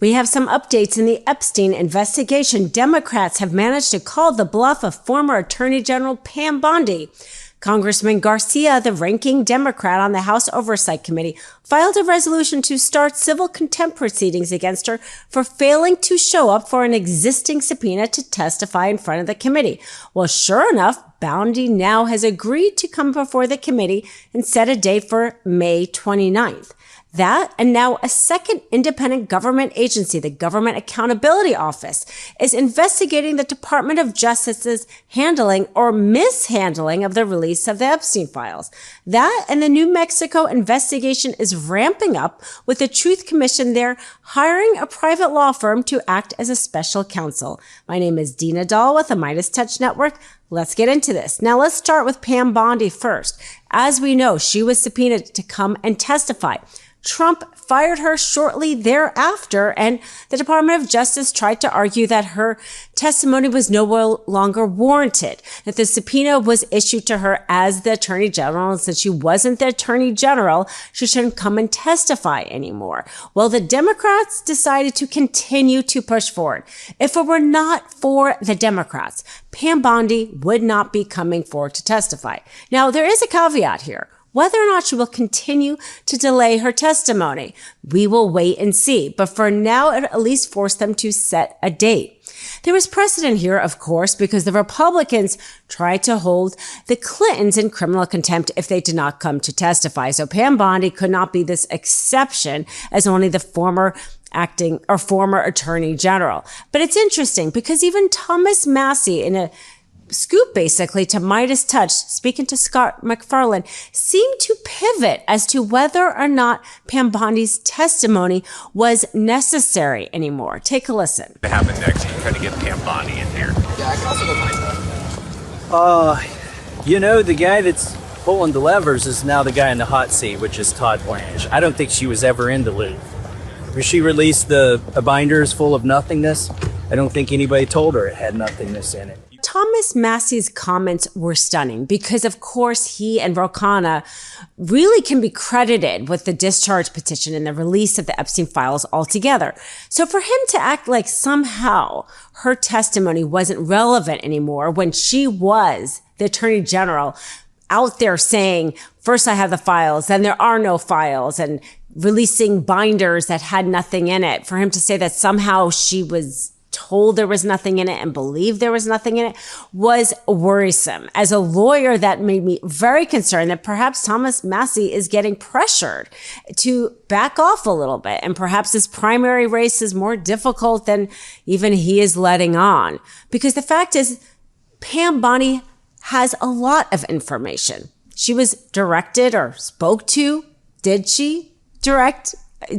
We have some updates in the Epstein investigation. Democrats have managed to call the bluff of former Attorney General Pam Bondi. Congressman Garcia, the ranking Democrat on the House Oversight Committee, filed a resolution to start civil contempt proceedings against her for failing to show up for an existing subpoena to testify in front of the committee. Well, sure enough, Bondi now has agreed to come before the committee and set a date for May 29th. That, and now a second independent government agency, the Government Accountability Office, is investigating the Department of Justice's handling or mishandling of the release of the Epstein files. That and the New Mexico investigation is ramping up, with the Truth Commission there hiring a private law firm to act as a special counsel. My name is Dina Doll with the MeidasTouch Network. Let's get into this. Now let's start with Pam Bondi first. As we know, she was subpoenaed to come and testify. Trump fired her shortly thereafter, and the Department of Justice tried to argue that her testimony was no longer warranted, that the subpoena was issued to her as the Attorney General, and since she wasn't the Attorney General, she shouldn't come and testify anymore. Well, the Democrats decided to continue to push forward. If it were not for the Democrats, Pam Bondi would not be coming forward to testify. Now, there is a caveat here. Whether or not she will continue to delay her testimony, we will wait and see. But for now, it at least forced them to set a date. There was precedent here, of course, because the Republicans tried to hold the Clintons in criminal contempt if they did not come to testify. So Pam Bondi could not be this exception as only the former Attorney General. But it's interesting because even Thomas Massie, in a scoop basically to MeidasTouch, speaking to Scott McFarland, seemed to pivot as to whether or not Pam Bondi's testimony was necessary anymore. Take a listen. What happened next? You tried to get Pam Bondi in here. Yeah, I can also go find that. The guy that's pulling the levers is now the guy in the hot seat, which is Todd Blanche. I don't think she was ever in the loop. When she released the binders full of nothingness, I don't think anybody told her it had nothingness in it. Thomas Massie's comments were stunning because, of course, he and Ro Khanna really can be credited with the discharge petition and the release of the Epstein files altogether. So for him to act like somehow her testimony wasn't relevant anymore when she was the Attorney General out there saying, first I have the files, then there are no files, and releasing binders that had nothing in it, for him to say that somehow she was told there was nothing in it and believed there was nothing in it was worrisome. As a lawyer, that made me very concerned that perhaps Thomas Massie is getting pressured to back off a little bit, and perhaps his primary race is more difficult than even he is letting on. Because the fact is, Pam Bondi has a lot of information. She was directed or spoke to.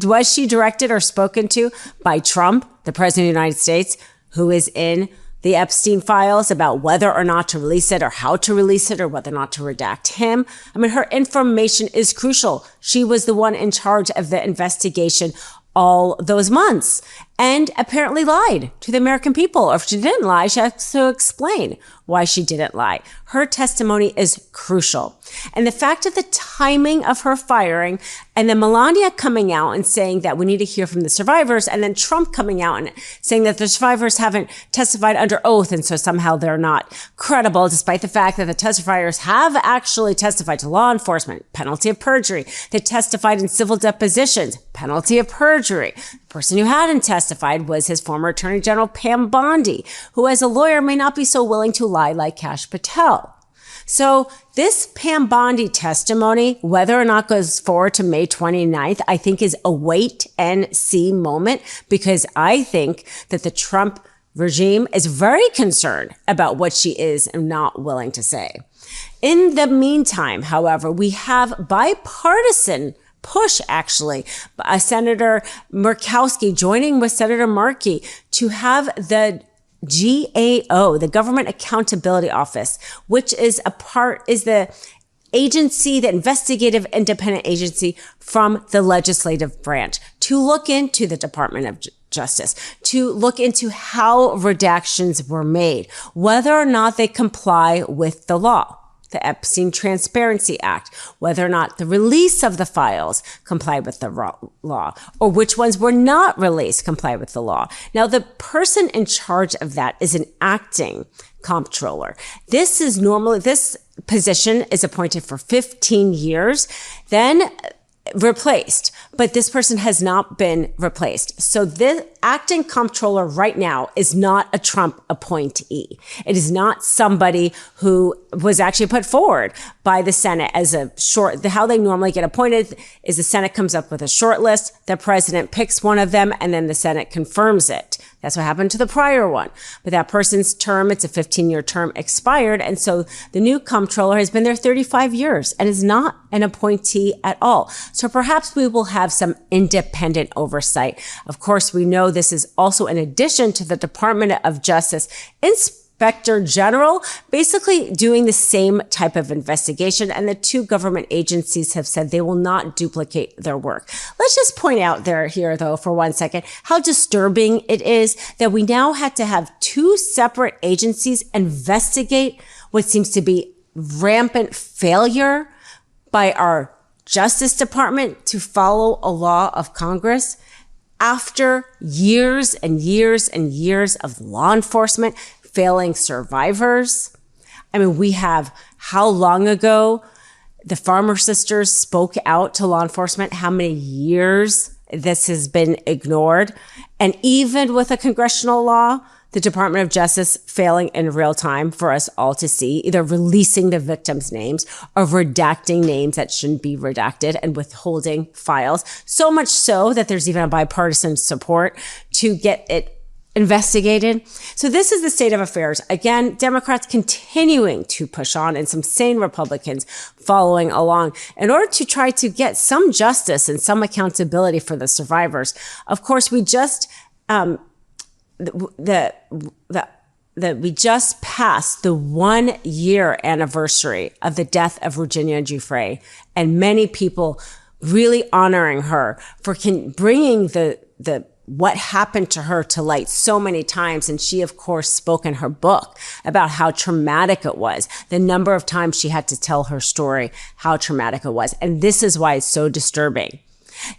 Was she directed or spoken to by Trump, the President of the United States, who is in the Epstein files, about whether or not to release it or how to release it or whether or not to redact him? I mean, her information is crucial. She was the one in charge of the investigation all those months and apparently lied to the American people. Or if she didn't lie, she has to explain why she didn't lie. Her testimony is crucial. And the fact of the timing of her firing, and then Melania coming out and saying that we need to hear from the survivors, and then Trump coming out and saying that the survivors haven't testified under oath, and so somehow they're not credible, despite the fact that the testifiers have actually testified to law enforcement, penalty of perjury. They testified in civil depositions, penalty of perjury. The person who hadn't testified was his former Attorney General Pam Bondi, who as a lawyer may not be so willing to lie like Kash Patel. So this Pam Bondi testimony, whether or not goes forward to May 29th, I think is a wait and see moment, because I think that the Trump regime is very concerned about what she is not willing to say. In the meantime, however, we have bipartisan push, actually, Senator Murkowski joining with Senator Markey to have the GAO, the Government Accountability Office, which is the agency, the investigative independent agency from the legislative branch, to look into the Department of Justice, to look into how redactions were made, whether or not they comply with the law. the Epstein Transparency Act, whether or not the release of the files complied with the law, or which ones were not released complied with the law. Now, the person in charge of that is an acting comptroller. This position is appointed for 15 years, then replaced, but this person has not been replaced. So the acting comptroller right now is not a Trump appointee. It is not somebody who was actually put forward by the Senate as how they normally get appointed is the Senate comes up with a short list, the president picks one of them, and then the Senate confirms it. That's what happened to the prior one. But that person's term, it's a 15-year term, expired. And so the new comptroller has been there 35 years and is not an appointee at all. So perhaps we will have some independent oversight. Of course, we know this is also in addition to the Department of Justice Inspector General basically doing the same type of investigation, and the two government agencies have said they will not duplicate their work. Let's just point out here, though, for 1 second, how disturbing it is that we now had to have two separate agencies investigate what seems to be rampant failure by our Justice Department to follow a law of Congress after years and years and years of law enforcement failing survivors. I mean, we have how long ago the Farmer Sisters spoke out to law enforcement, how many years this has been ignored. And even with a congressional law, the Department of Justice failing in real time for us all to see, either releasing the victims' names or redacting names that shouldn't be redacted and withholding files. So much so that there's even a bipartisan support to get it investigated. So this is the state of affairs. Again, Democrats continuing to push on and some sane Republicans following along in order to try to get some justice and some accountability for the survivors. Of course, we just we just passed the 1 year anniversary of the death of Virginia Giuffre, and many people really honoring her for bringing the what happened to her to light so many times. And she, of course, spoke in her book about how traumatic it was, the number of times she had to tell her story, how traumatic it was. And this is why it's so disturbing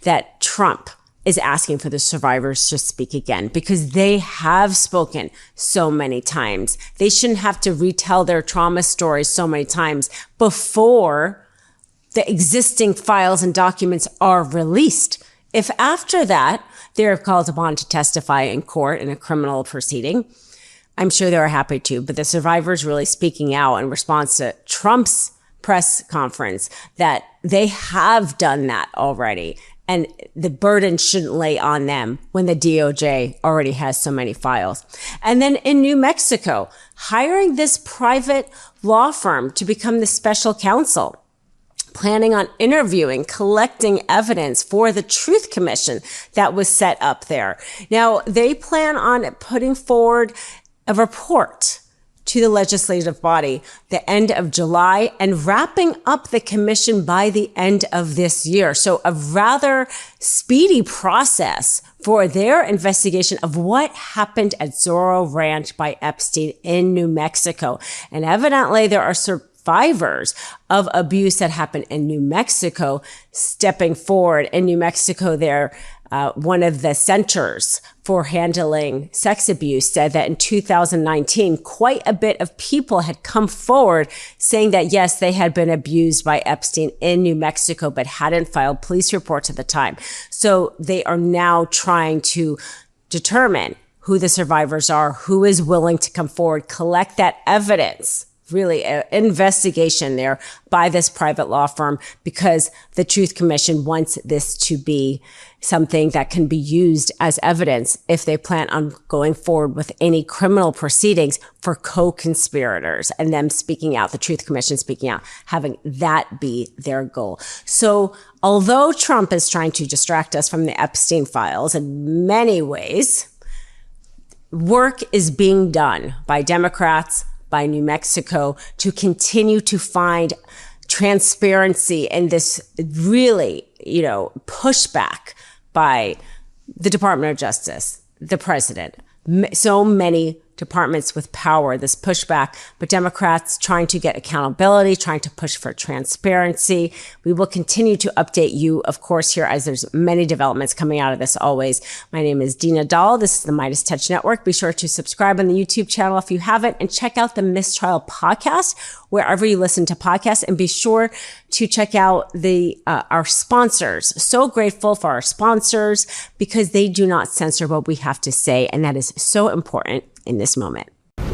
that Trump is asking for the survivors to speak again, because they have spoken so many times. They shouldn't have to retell their trauma stories so many times before the existing files and documents are released. If after that, they're called upon to testify in court in a criminal proceeding, I'm sure they were happy to, but the survivors really speaking out in response to Trump's press conference that they have done that already. And the burden shouldn't lay on them when the DOJ already has so many files. And then in New Mexico, hiring this private law firm to become the special counsel, planning on interviewing, collecting evidence for the Truth Commission that was set up there. Now, they plan on putting forward a report to the legislative body the end of July and wrapping up the commission by the end of this year. So a rather speedy process for their investigation of what happened at Zorro Ranch by Epstein in New Mexico. And evidently there are survivors of abuse that happened in New Mexico stepping forward. In New Mexico, one of the centers for handling sex abuse said that in 2019, quite a bit of people had come forward saying that, yes, they had been abused by Epstein in New Mexico, but hadn't filed police reports at the time. So they are now trying to determine who the survivors are, who is willing to come forward, collect that evidence. Really an investigation there by this private law firm, because the Truth Commission wants this to be something that can be used as evidence if they plan on going forward with any criminal proceedings for co-conspirators and them speaking out, the Truth Commission speaking out, having that be their goal. So although Trump is trying to distract us from the Epstein files in many ways, work is being done by Democrats, by New Mexico, to continue to find transparency in this really, pushback by the Department of Justice, the president, so many departments with power, this pushback, but Democrats trying to get accountability, trying to push for transparency. We will continue to update you, of course, here as there's many developments coming out of this always. My name is Dina Doll. This is the MeidasTouch Network. Be sure to subscribe on the YouTube channel if you haven't, and check out the Mistrial podcast wherever you listen to podcasts, and be sure to check out our sponsors. So grateful for our sponsors because they do not censor what we have to say, and that is so important in this moment.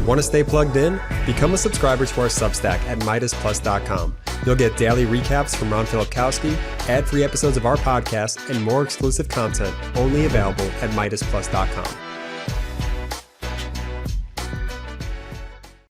Want to stay plugged in? Become a subscriber to our Substack at MeidasPlus.com. You'll get daily recaps from Ron Filipkowski, ad-free episodes of our podcast, and more exclusive content only available at MeidasPlus.com.